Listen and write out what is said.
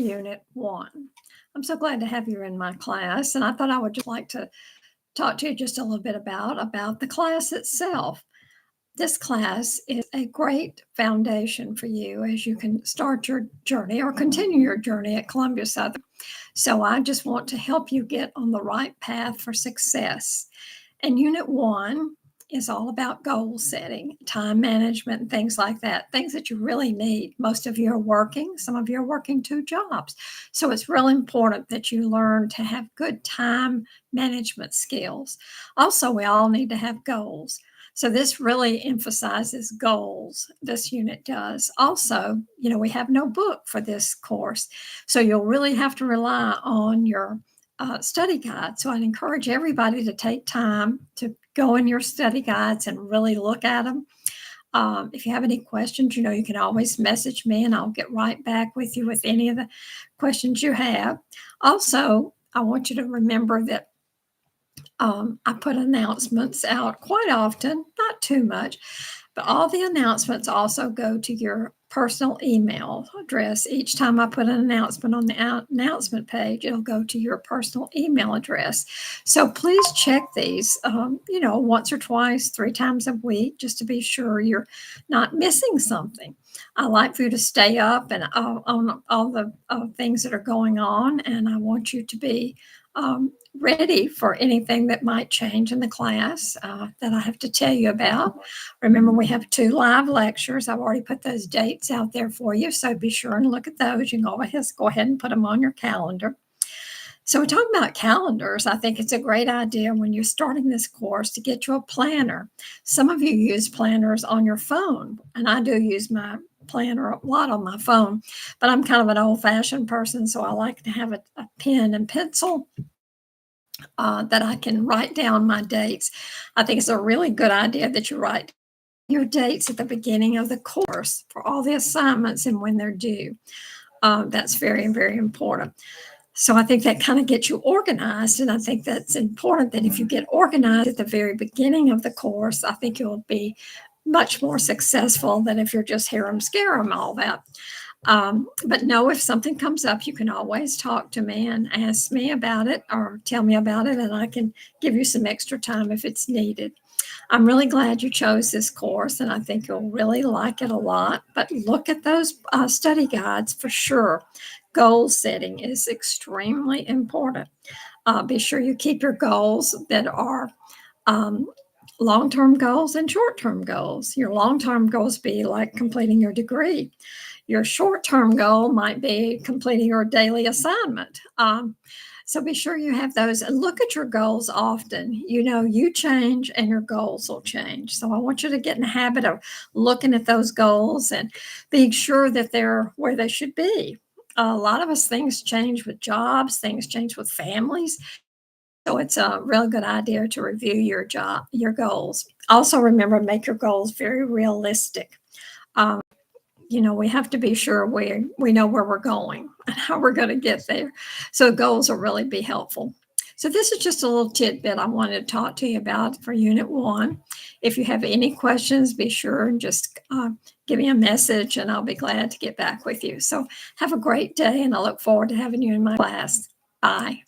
Unit 1. I'm so glad to have you in my class, and I thought I would just like to talk to you just a little bit about the class itself. This class is a great foundation for you as you can start your journey or continue your journey at Columbia Southern. So I just want to help you get on the right path for success. And Unit 1 is all about goal setting, time management, and things like that, things that you really need. Most of you are working, some of you are working 2 jobs. So it's really important that you learn to have good time management skills. Also, we all need to have goals. So this really emphasizes goals, this unit does. Also, we have no book for this course. So you'll really have to rely on your study guide. So I'd encourage everybody to take time to go in your study guides and really look at them. If you have any questions, you can always message me and I'll get right back with you with any of the questions you have. Also, I want you to remember that I put announcements out quite often, not too much, but all the announcements also go to your personal email address. Each time I put an announcement on the announcement page, it'll go to your personal email address. So please check these, once or twice, 3 times a week, just to be sure you're not missing something. I like for you to stay up and on all the things that are going on, and I want you to be ready for anything that might change in the class that I have to tell you about. Remember, we have 2 live lectures. I've already put those dates out there for you, so be sure and look at those. You can always go ahead and put them on your calendar. So we're talking about calendars. I think it's a great idea when you're starting this course to get you a planner. Some of you use planners on your phone, and I do use my planner a lot on my phone, but I'm kind of an old-fashioned person, so I like to have a pen and pencil that I can write down my dates. I think it's a really good idea that you write your dates at the beginning of the course for all the assignments and when they're due. That's very, very important. So I think that kind of gets you organized, and I think that's important that if you get organized at the very beginning of the course, I think you'll be much more successful than if you're just harem scarum all that. But no, if something comes up, you can always talk to me and ask me about it or tell me about it, and I can give you some extra time if it's needed. I'm really glad you chose this course, and I think you'll really like it a lot. But look at those study guides for sure. Goal setting is extremely important. Be sure you keep your goals that are long-term goals and short-term goals. Your long-term goals be like completing your degree. Your short-term goal might be completing your daily assignment. So be sure you have those and look at your goals often. You change and your goals will change. So I want you to get in the habit of looking at those goals and being sure that they're where they should be. A lot of us, things change with jobs, things change with families. So it's a really good idea to review your goals. Also remember, make your goals very realistic. We have to be sure we know where we're going and how we're going to get there. So goals will really be helpful. So this is just a little tidbit I wanted to talk to you about for Unit 1. If you have any questions, be sure and just give me a message and I'll be glad to get back with you. So have a great day, and I look forward to having you in my class. Bye.